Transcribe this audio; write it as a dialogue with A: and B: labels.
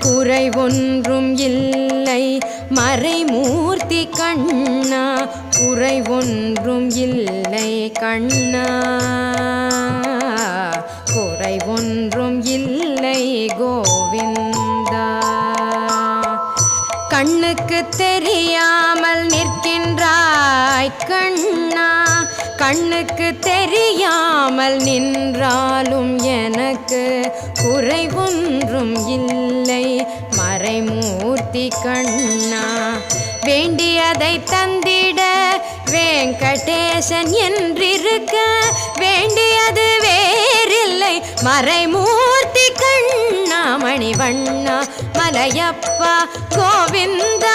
A: குறை ஒன்றும் இல்லை மறைமூர்த்தி கண்ணா, குறை ஒன்றும் இல்லை கண்ணா, குறை ஒன்றும் இல்லை கோவிந்தா. கண்ணுக்கு தெரியாமல் நிற்கின்றாய் கண்ணா, கண்ணுக்கு தெரியாமல் நின்றாலும் எனக்கு குறை ஒன்றும் இல்லை மறைமூர்த்தி கண்ணா. வேண்டியதை தந்திட வெங்கடேசன் என்றிருக்க, வேண்டியது வேறில்லை மறைமூர்த்தி கண்ணா. மணிவண்ணா மலையப்பா கோவிந்தா